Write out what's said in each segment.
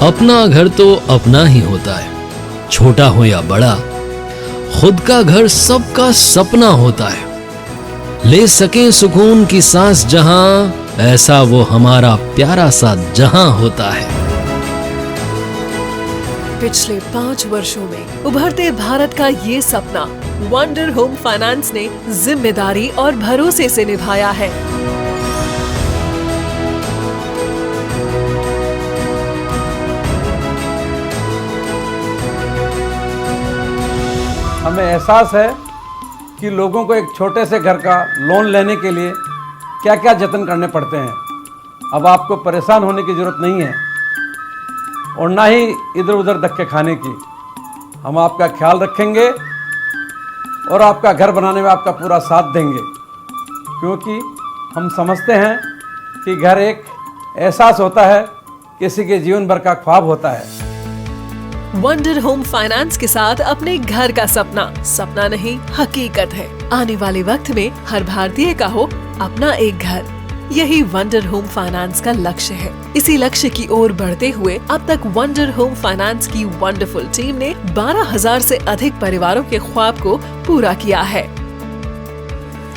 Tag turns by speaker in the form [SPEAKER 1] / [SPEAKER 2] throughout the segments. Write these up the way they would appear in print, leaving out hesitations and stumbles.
[SPEAKER 1] अपना घर तो अपना ही होता है, छोटा हो या बड़ा। खुद का घर सबका सपना होता है। ले सके सुकून की सांस जहां, ऐसा वो हमारा प्यारा सा जहां होता है।
[SPEAKER 2] पिछले 5 वर्षों में उभरते भारत का ये सपना वंडर होम फाइनेंस ने जिम्मेदारी और भरोसे से निभाया है।
[SPEAKER 3] हमें एहसास है कि लोगों को एक छोटे से घर का लोन लेने के लिए क्या क्या जतन करने पड़ते हैं। अब आपको परेशान होने की ज़रूरत नहीं है और ना ही इधर उधर धक्के खाने की। हम आपका ख्याल रखेंगे और आपका घर बनाने में आपका पूरा साथ देंगे, क्योंकि हम समझते हैं कि घर एक एहसास होता है, किसी के जीवन भर का ख्वाब होता है।
[SPEAKER 2] वंडर होम फाइनेंस के साथ अपने घर का सपना सपना नहीं, हकीकत है। आने वाले वक्त में हर भारतीय का हो अपना एक घर, यही वंडर होम फाइनेंस का लक्ष्य है। इसी लक्ष्य की ओर बढ़ते हुए अब तक वंडर होम फाइनेंस की वंडरफुल टीम ने 12,000 से अधिक परिवारों के ख्वाब को पूरा किया है।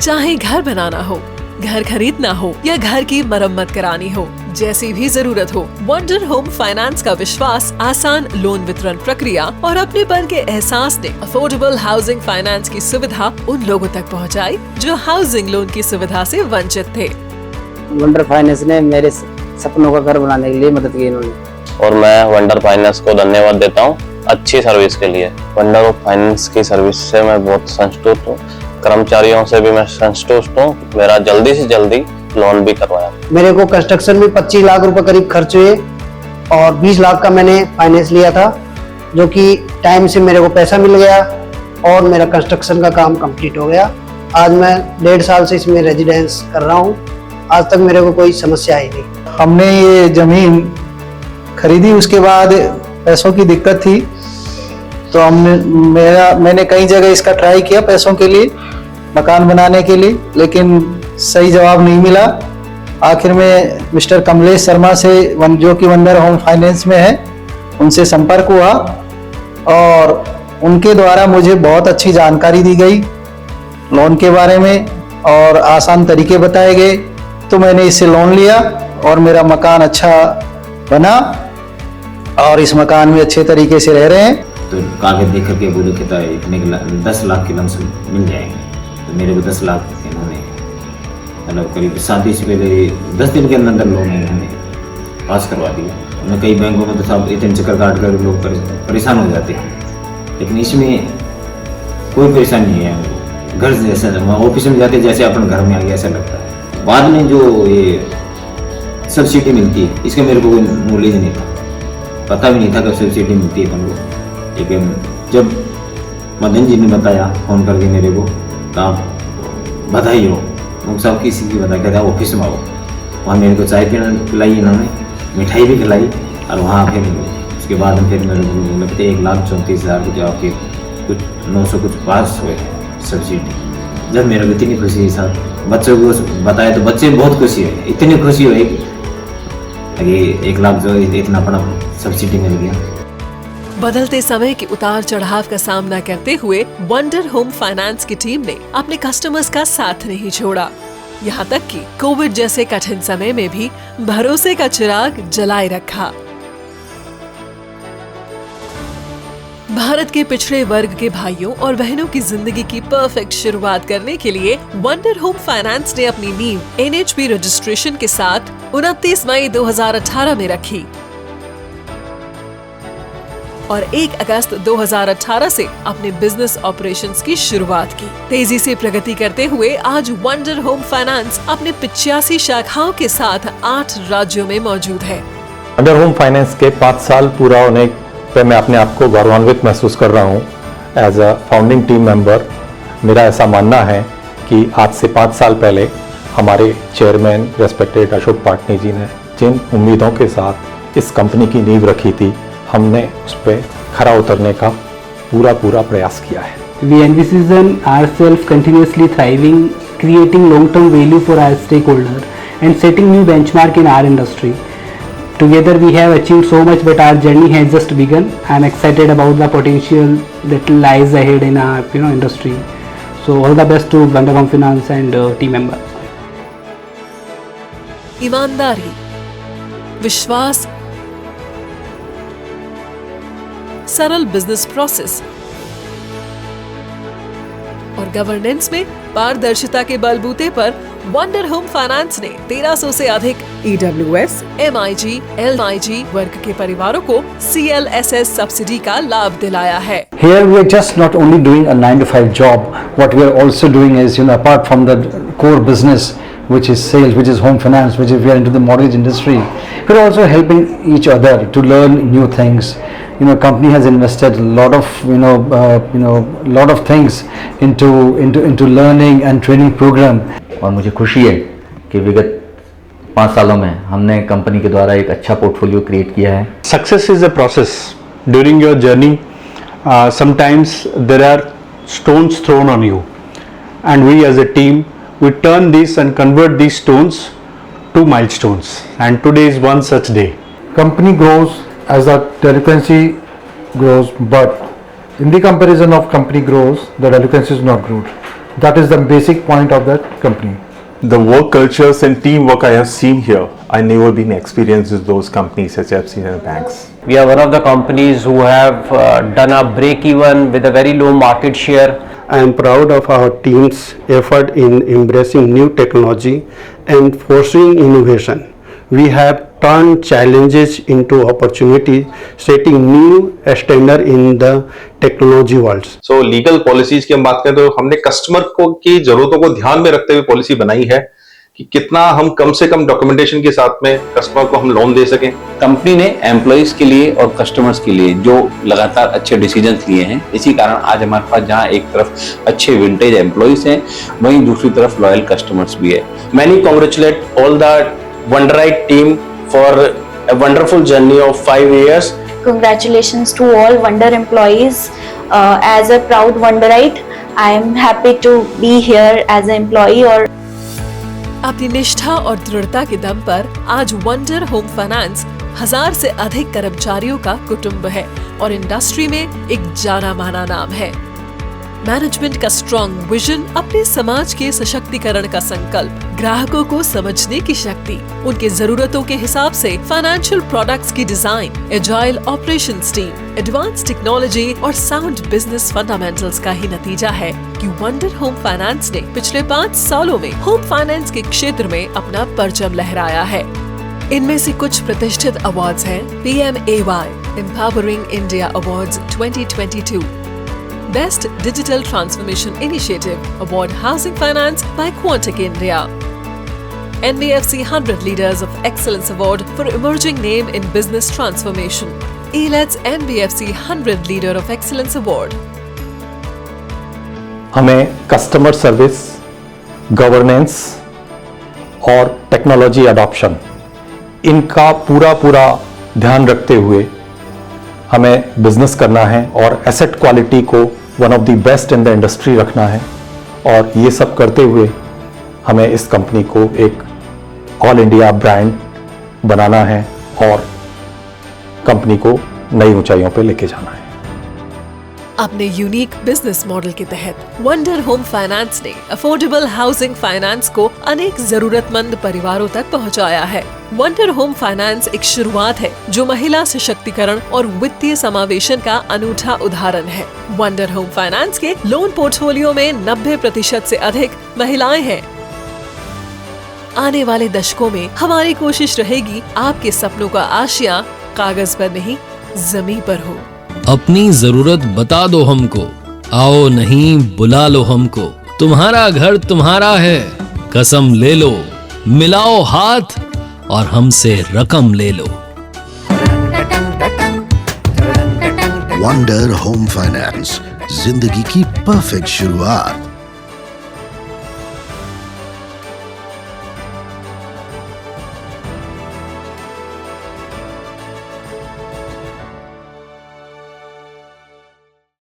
[SPEAKER 2] चाहे घर बनाना हो, घर खरीदना हो या घर की मरम्मत करानी हो, जैसी भी जरूरत हो, वंडर होम फाइनेंस का विश्वास, आसान लोन वितरण प्रक्रिया और अपनेपन के एहसास ने अफोर्डेबल हाउसिंग फाइनेंस की सुविधा उन लोगों तक पहुंचाई जो हाउसिंग लोन की सुविधा से वंचित थे।
[SPEAKER 4] वंडर फाइनेंस ने मेरे सपनों का घर बनाने के लिए मदद की इन्होंने,
[SPEAKER 5] और मैं वंडर फाइनेंस को धन्यवाद देता हूँ अच्छी सर्विस के लिए। वंडर ऑफ फाइनेंस की सर्विस से मैं बहुत संतुष्ट हूँ, कर्मचारियों से भी मैं संतुष्ट हूँ। मेरा जल्दी से जल्दी लोन भी करवाया।
[SPEAKER 4] मेरे को कंस्ट्रक्शन में 25 लाख रुपए करीब खर्च हुए और 20 लाख का मैंने फाइनेंस लिया था, जो कि टाइम से मेरे को पैसा मिल गया और मेरा कंस्ट्रक्शन का काम कंप्लीट हो गया। आज मैं 1.5 साल से इसमें रेजिडेंस कर रहा हूँ, आज तक मेरे को कोई समस्या आई नहीं।
[SPEAKER 6] हमने ये जमीन खरीदी, उसके बाद पैसों की दिक्कत थी तो मैंने कई जगह इसका ट्राई किया पैसों के लिए, मकान बनाने के लिए, लेकिन सही जवाब नहीं मिला। आखिर में मिस्टर कमलेश शर्मा से, जो कि वंडर होम फाइनेंस में है, उनसे संपर्क हुआ और उनके द्वारा मुझे बहुत अच्छी जानकारी दी गई लोन के बारे में और आसान तरीके बताए गए, तो मैंने इससे लोन लिया और मेरा मकान अच्छा बना और इस मकान में अच्छे तरीके से रह रहे हैं।
[SPEAKER 7] तो कागज देख करके बोले कि इतने 10 लाख के लमसम मिल जाएंगे, तो मेरे को 10 लाख इन्होंने मतलब करीब शादी से पहले 10 दिन के अंदर लोन इन्होंने पास करवा दिया। मैं कई बैंकों में तो सब इतने चक्कर काट कर लोग परेशान हो जाते हैं, लेकिन इसमें कोई परेशानी नहीं है। घर जैसा ऑफिस में जाते जैसे अपन घर में आ गया ऐसा लगता है। बाद में जो ये सब्सिडी मिलती है, इसका मेरे को कोई नॉलेज नहीं था, पता भी नहीं था कि सब्सिडी मिलती है अपन को। लेकिन जब मदन जी ने बताया फ़ोन करके मेरे को, तो आप बधाई हो, वो सब किसी की बता के था ऑफिस में आओ। वहाँ मेरे को चाय पिलाई इन्होंने, मिठाई भी खिलाई और वहाँ फिर उसके बाद फिर मेरे को लगते 1,34,000 रुपये आपके कुछ 900 कुछ पास हुए सब्सिडी। जब मेरे को इतनी खुशी है साहब, बच्चों को बताया तो बच्चे बहुत खुशी हुए, इतनी खुशी हुई कि 1 लाख जो इतना बड़ा सब्सिडी मिल गया।
[SPEAKER 2] बदलते समय के उतार चढ़ाव का सामना करते हुए वंडर होम फाइनेंस की टीम ने अपने कस्टमर्स का साथ नहीं छोड़ा। यहाँ तक कि कोविड जैसे कठिन समय में भी भरोसे का चिराग जलाए रखा। भारत के पिछड़े वर्ग के भाइयों और बहनों की जिंदगी की परफेक्ट शुरुआत करने के लिए वंडर होम फाइनेंस ने अपनी नींव NHB रजिस्ट्रेशन के साथ 29 मई 2018 में रखी और 1 अगस्त 2018 से अपने बिजनेस ऑपरेशंस की शुरुआत की। तेजी से प्रगति करते हुए आज वंडर होम फाइनेंस अपने 85 शाखाओं के साथ 8 राज्यों में मौजूद है।
[SPEAKER 8] वंडर होम फाइनेंस के 5 साल पूरा होने पे मैं अपने आप को गौरवान्वित महसूस कर रहा हूँ। As a founding team member मेरा ऐसा मानना है कि आज से 5 साल पहले हमारे चेयरमैन रेस्पेक्टेड अशोक पाटनी जी ने जिन उम्मीदों के साथ इस कंपनी की नींव रखी थी, हमने उस पर खरा उतरने का पूरा प्रयास किया है।
[SPEAKER 9] We envision ourselves continuously thriving, creating long-term value for our stakeholder and setting new benchmark in our industry. Together we have achieved so much, but our journey has just begun. I'm excited about the potential that lies ahead in our industry. So all the best to Wonder Home Finance and team member.
[SPEAKER 2] ईमानदारी, विश्वास, सरल business process और governance में पारदर्शिता के बलबूते पर wonder home finance ने 1300 से अधिक EWS, MIG, LIG वर्ग के परिवारों को CLSS सब्सिडी का लाभ दिलाया है।
[SPEAKER 10] Here we are just not only doing a 9 to 5 job. What we are also doing is, apart from the core business, which is sales, which is home finance, which is we are into the mortgage industry, we're also helping each other to learn new things. Company has invested a lot of lot of things into learning and training program.
[SPEAKER 11] और मुझे खुशी है कि विगत 5 सालों में हमने company के द्वारा एक अच्छा पोर्टफोलियो क्रिएट किया है।
[SPEAKER 12] Success is a process. During your journey, sometimes there are stones thrown on you, and we as a team, we turn these and convert these stones to milestones. And today is one such day.
[SPEAKER 13] Company grows as the delinquency grows, but in the comparison of company grows, the delinquency is not growth. That is the basic point of that company.
[SPEAKER 8] The work cultures and teamwork I have seen here, I never been experienced with those companies such as and banks.
[SPEAKER 14] We are one of the companies who have done a break even with a very low market share.
[SPEAKER 15] I am proud of our team's effort in embracing new technology and pursuing innovation. We have turned challenges into opportunities, setting new standard in the technology world.
[SPEAKER 8] So legal policies की हम बात करें तो हमने customer को की जरूरतों को ध्यान में रखते हुए पॉलिसी बनाई है कि कितना हम कम से कम डॉक्यूमेंटेशन के साथ में कस्टमर को हम लोन दे सकें।
[SPEAKER 5] कंपनी ने एम्प्लॉइज के लिए और कस्टमर्स के लिए जो लगातार अच्छे डिसीजन लिए हैं, इसी कारण आज हमारे पास जहां एक तरफ अच्छे विंटेज एम्प्लॉइज हैं, वहीं दूसरी तरफ लॉयल कस्टमर्स भी है। Many congratulate all the Wonderite team for a wonderful journey of 5 years.
[SPEAKER 16] Congratulations to all Wonder employees. As a proud Wonderite, I am happy to be here as an employee. और
[SPEAKER 2] अपनी निष्ठा और दृढ़ता के दम पर आज वंडर होम फाइनेंस 1000 से अधिक कर्मचारियों का कुटुंब है और इंडस्ट्री में एक जाना माना नाम है। मैनेजमेंट का स्ट्रॉन्ग विजन, अपने समाज के सशक्तिकरण का संकल्प, ग्राहकों को समझने की शक्ति, उनके जरूरतों के हिसाब से फाइनेंशियल प्रोडक्ट्स की design, agile operations team, advance technology और साउंड बिजनेस फंडामेंटल्स का ही नतीजा है कि वंडर होम फाइनेंस ने पिछले 5 सालों में होम फाइनेंस के क्षेत्र में अपना परचम लहराया है। इनमें से कुछ प्रतिष्ठित अवार्ड्स हैं: PMAY empowering India awards 2022, Best Digital Transformation Initiative Award Housing Finance by Quantic India, NBFC 100 Leaders of Excellence Award for Emerging Name in Business Transformation, ELETS NBFC 100 Leader of Excellence Award.
[SPEAKER 8] हमें customer service, governance और technology adoption, इनका पूरा ध्यान रखते हुए हमें business करना है और एसेट क्वालिटी को one of the best in the industry रखना है। और ये सब करते हुए हमें इस कंपनी को एक ऑल इंडिया ब्रांड बनाना है और कंपनी को नई ऊंचाइयों पे लेके जाना है।
[SPEAKER 2] अपने यूनिक बिजनेस मॉडल के तहत वंडर होम फाइनेंस ने अफोर्डेबल हाउसिंग फाइनेंस को अनेक जरूरतमंद परिवारों तक पहुंचाया है। वंडर होम फाइनेंस एक शुरुआत है जो महिला सशक्तिकरण और वित्तीय समावेशन का अनूठा उदाहरण है। वंडर होम फाइनेंस के लोन पोर्टफोलियो में 90% से अधिक महिलाएं हैं। आने वाले दशकों में हमारी कोशिश रहेगी आपके सपनों का आशियां कागज पर नहीं, जमीन पर हो।
[SPEAKER 1] अपनी जरूरत बता दो हमको, आओ नहीं बुला लो हमको, तुम्हारा घर तुम्हारा है, कसम ले लो, मिलाओ हाथ और हमसे रकम ले लो।
[SPEAKER 17] वंडर होम फाइनेंस, जिंदगी की परफेक्ट शुरुआत।